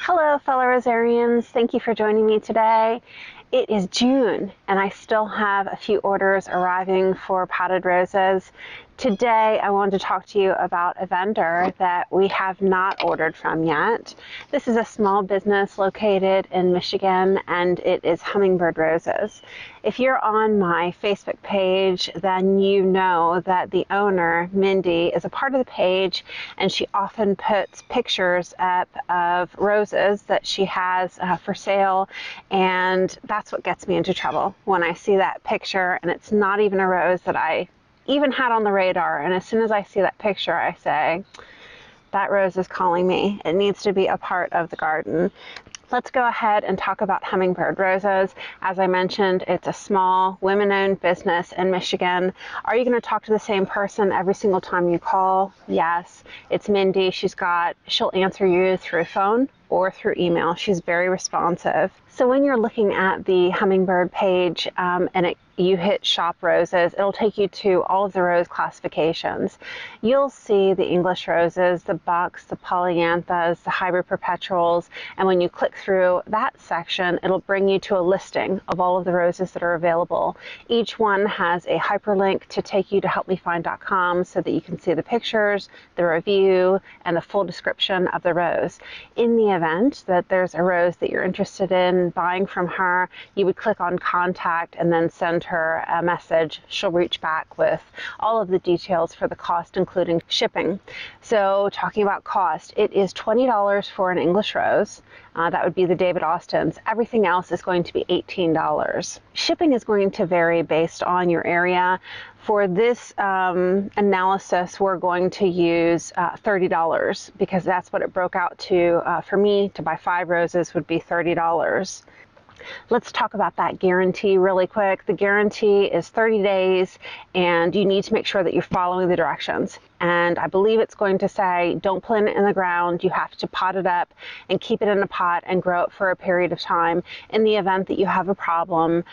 Hello, fellow Rosarians. Thank you for joining me today. It is June, and I still have a few orders arriving for potted roses. Today, I wanted to talk to you about a vendor that we have not ordered from yet. This is a small business located in Michigan, and it is Hummingbird Roses. If you're on my Facebook page, then you know that the owner, Mindy, is a part of the page, and she often puts pictures up of roses that she has for sale, and that's what gets me into trouble when I see that picture, and it's not even a rose that I even had on the radar. And as soon as I see that picture, I say, that rose is calling me. It needs to be a part of the garden. Let's go ahead and talk about Hummingbird Roses. As I mentioned, it's a small, women-owned business in Michigan. Are you going to talk to the same person every single time you call? Yes. It's Mindy. She'll answer you through phone or through email. She's very responsive. So when you're looking at the Hummingbird page you hit Shop Roses, it'll take you to all of the rose classifications. You'll see the English roses, the bucks, the polyanthas, the hybrid perpetuals, and when you click through that section, it'll bring you to a listing of all of the roses that are available. Each one has a hyperlink to take you to helpmefind.com so that you can see the pictures, the review, and the full description of the rose. In the event that there's a rose that you're interested in buying from her, you would click on contact and then send her a message. She'll reach back with all of the details for the cost, including shipping. So talking about cost, it is $20 for an English rose. That would be the David Austins. Everything else is going to be $18. Shipping is going to vary based on your area. For this analysis, we're going to use $30 because that's what it broke out to. For me, to buy 5 roses would be $30. Let's talk about that guarantee really quick. The guarantee is 30 days, and you need to make sure that you're following the directions. And I believe it's going to say, don't plant it in the ground. You have to pot it up and keep it in a pot and grow it for a period of time. In the event that you have a problem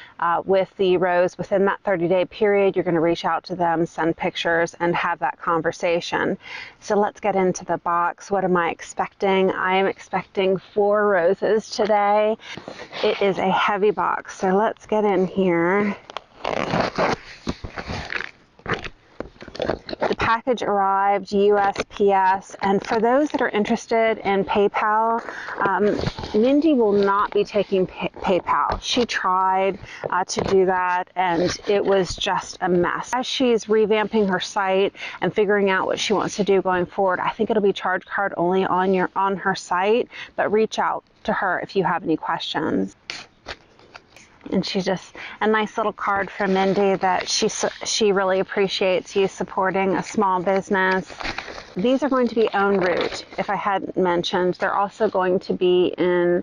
with the rose within that 30-day period, you're going to reach out to them, send pictures, and have that conversation. So let's get into the box. What am I expecting? I am expecting 4 roses today. It is a heavy box, so let's get in here. The package arrived USPS, and for those that are interested in PayPal, Mindy will not be taking PayPal. She tried to do that, and it was just a mess. As she's revamping her site and figuring out what she wants to do going forward, I think it'll be charge card only on her site, but reach out to her if you have any questions. And she's just a nice little card from Mindy that she really appreciates you supporting a small business. These are going to be own root, if I hadn't mentioned. They're also going to be in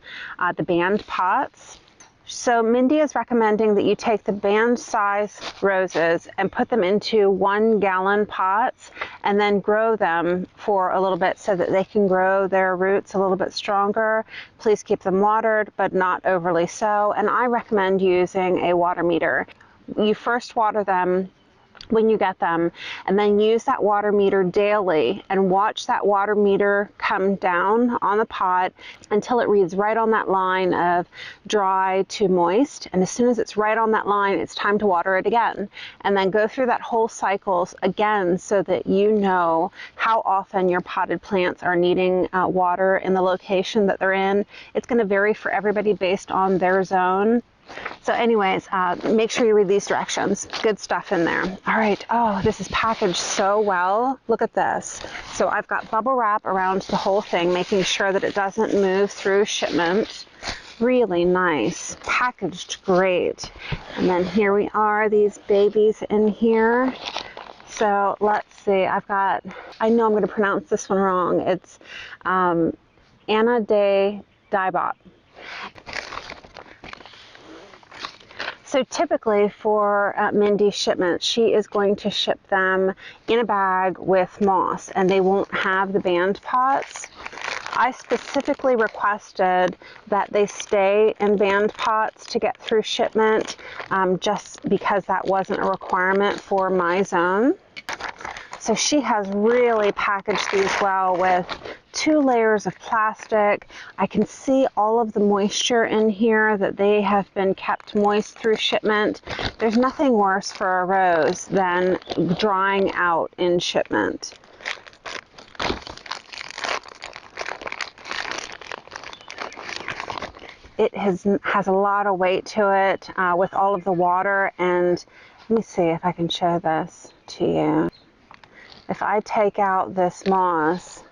the band pots. So Mindy is recommending that you take the band size roses and put them into 1-gallon pots and then grow them for a little bit so that they can grow their roots a little bit stronger. Please keep them watered, but not overly so. And I recommend using a water meter. You first water them when you get them, and then use that water meter daily and watch that water meter come down on the pot until it reads right on that line of dry to moist. And as soon as it's right on that line, it's time to water it again. And then go through that whole cycle again so that you know how often your potted plants are needing water in the location that they're in. It's going to vary for everybody based on their zone. So anyways, make sure you read these directions. Good stuff in there. All right. Oh, this is packaged so well. Look at this. So I've got bubble wrap around the whole thing, making sure that it doesn't move through shipment. Really nice. Packaged great. And then here we are, these babies in here. So let's see. I know I'm going to pronounce this one wrong. It's Anna de Dibot. So typically for Mindy's shipments, she is going to ship them in a bag with moss, and they won't have the band pots. I specifically requested that they stay in band pots to get through shipment, just because that wasn't a requirement for my zone. So she has really packaged these well with 2 layers of plastic. I can see all of the moisture in here, that they have been kept moist through shipment. There's nothing worse for a rose than drying out in shipment. It has a lot of weight to it with all of the water, and let me see if I can show this to you. If I take out this moss,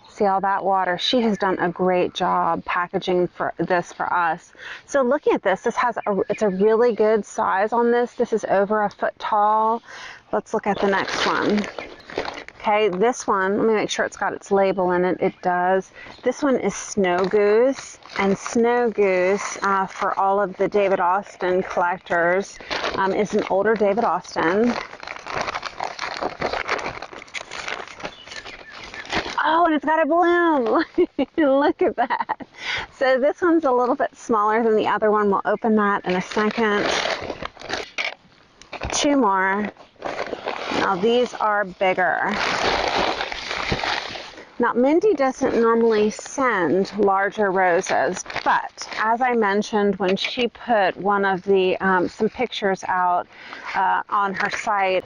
see all that water? She has done a great job packaging this for us. So looking at this, it's a really good size on this. This is over a foot tall. Let's look at the next one. Okay, this one, let me make sure it's got its label in it. It does. This one is Snow Goose, and Snow Goose, for all of the David Austin collectors, is an older David Austin. Oh, and it's got a bloom. Look at that. So this one's a little bit smaller than the other one. We'll open that in a second. 2 more. Now these are bigger. Now Mindy doesn't normally send larger roses, but as I mentioned when she put one of the some pictures out on her site,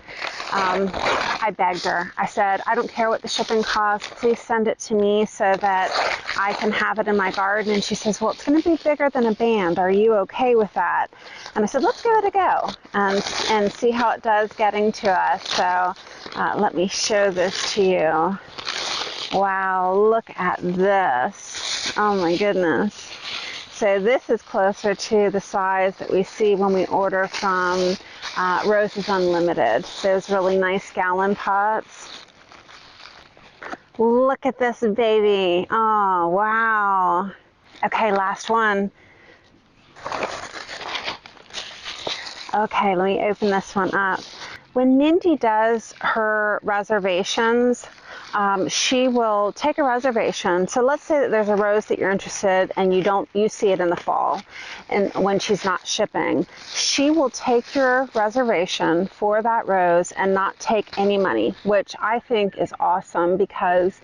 I begged her. I said, I don't care what the shipping costs, please send it to me so that I can have it in my garden. And she says, well, it's going to be bigger than a band. Are you okay with that? And I said, let's give it a go and see how it does getting to us. So let me show this to you. Wow, look at this. Oh my goodness. So this is closer to the size that we see when we order from Roses Unlimited. Those really nice gallon pots. Look at this baby. Oh, wow. Okay, last one. Okay, let me open this one up. When Mindy does her reservations, she will take a reservation. So let's say that there's a rose that you're interested and you see it in the fall and when she's not shipping. She will take your reservation for that rose and not take any money, which I think is awesome because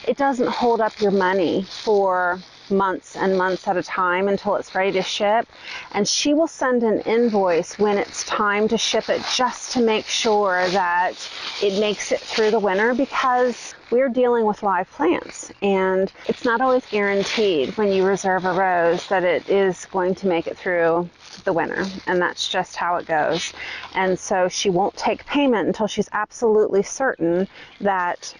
it doesn't hold up your money for months and months at a time until it's ready to ship. And she will send an invoice when it's time to ship it just to make sure that it makes it through the winter, because we're dealing with live plants and it's not always guaranteed when you reserve a rose that it is going to make it through the winter, and that's just how it goes. And so she won't take payment until she's absolutely certain that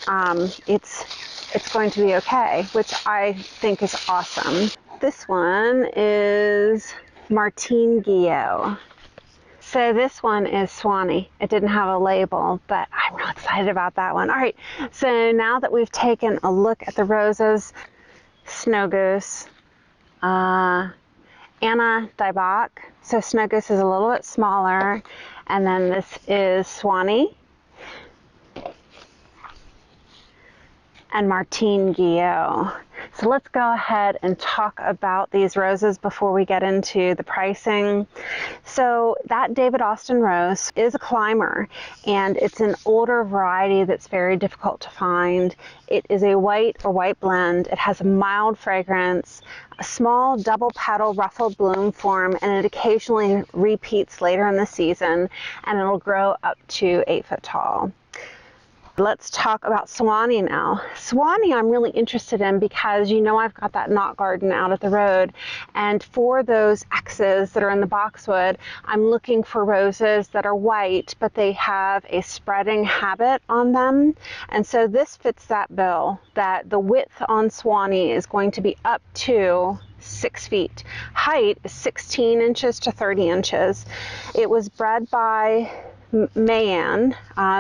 it's going to be okay, which I think is awesome. This one is Martine Guillot. So this one is Swanee. It didn't have a label, but I'm real excited about that one. All right, so now that we've taken a look at the roses, Snow Goose, Anna Dibach. So Snow Goose is a little bit smaller, and then this is Swanee, and Martine Guillot. So let's go ahead and talk about these roses before we get into the pricing. So that David Austin rose is a climber, and it's an older variety that's very difficult to find. It is a white or white blend. It has a mild fragrance, a small double petal ruffled bloom form, and it occasionally repeats later in the season, and it'll grow up to 8 foot tall. Let's talk about Swanee now. Swanee I'm really interested in because I've got that knot garden out at the road, and for those X's that are in the boxwood, I'm looking for roses that are white but they have a spreading habit on them, and so this fits that bill, that the width on Swanee is going to be up to 6 feet. Height is 16 inches to 30 inches. It was bred by Mayan,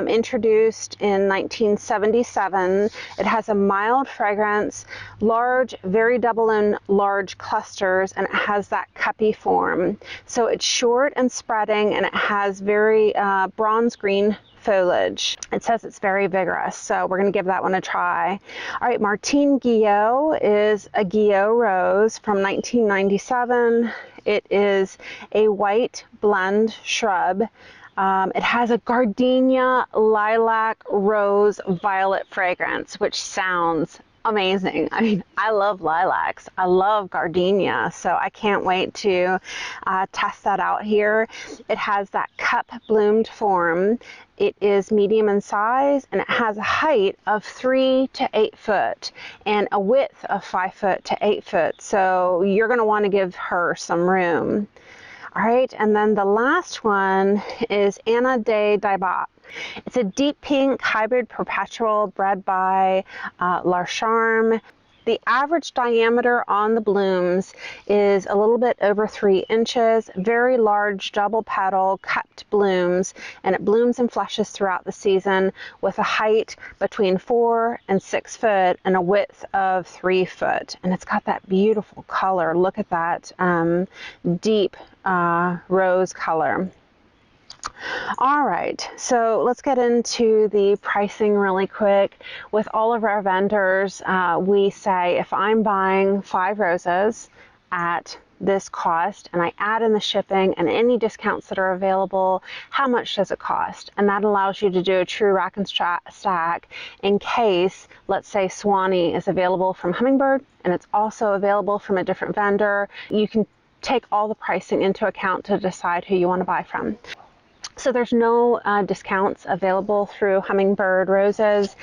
introduced in 1977. It has a mild fragrance, large, very double in large clusters, and it has that cuppy form. So it's short and spreading, and it has very bronze green foliage. It says it's very vigorous, so we're going to give that one a try. All right, Martine Guillot is a Guillot rose from 1997. It is a white blend shrub. It has a gardenia, lilac, rose, violet fragrance, which sounds amazing. I mean, I love lilacs. I love gardenia, so I can't wait to test that out here. It has that cup bloomed form. It is medium in size, and it has a height of 3 to 8 foot and a width of 5 foot to 8 foot. So you're going to want to give her some room. All right, and then the last one is Anna de Daibat. It's a deep pink hybrid perpetual bred by Larcharme. The average diameter on the blooms is a little bit over 3 inches, very large double petal cupped blooms, and it blooms and flushes throughout the season with a height between 4 and 6 foot and a width of 3 foot. And it's got that beautiful color. Look at that deep rose color. All right, so let's get into the pricing really quick. With all of our vendors, we say if I'm buying 5 roses at this cost and I add in the shipping and any discounts that are available, how much does it cost? And that allows you to do a true rack and stack in case, let's say, Swanee is available from Hummingbird and it's also available from a different vendor. You can take all the pricing into account to decide who you want to buy from. So there's no discounts available through Hummingbird Roses.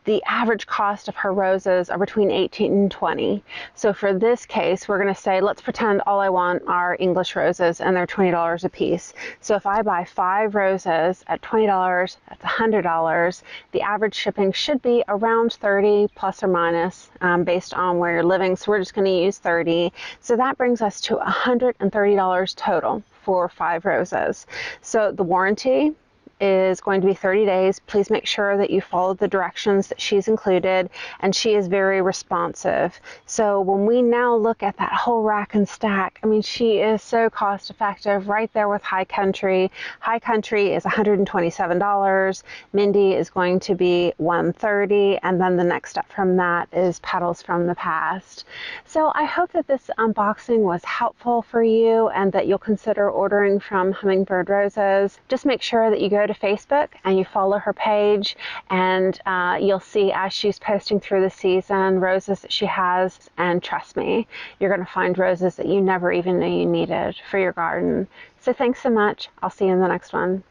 The average cost of her roses are between $18 and $20. So for this case, we're going to say, let's pretend all I want are English roses and they're $20 a piece. So if I buy 5 roses at $20, that's $100. The average shipping should be around $30 plus or minus based on where you're living. So we're just going to use $30. So that brings us to $130 total for 5 roses. So the warranty is going to be 30 days. Please make sure that you follow the directions that she's included, and she is very responsive. So when we now look at that whole rack and stack, I mean, she is so cost effective, right there with High Country. High Country is $127. Mindy is going to be $130, and then the next step from that is Petals from the Past. So I hope that this unboxing was helpful for you and that you'll consider ordering from Hummingbird Roses. Just make sure that you go to Facebook and you follow her page, and you'll see as she's posting through the season roses that she has, and trust me, you're going to find roses that you never even knew you needed for your garden. So thanks so much. I'll see you in the next one.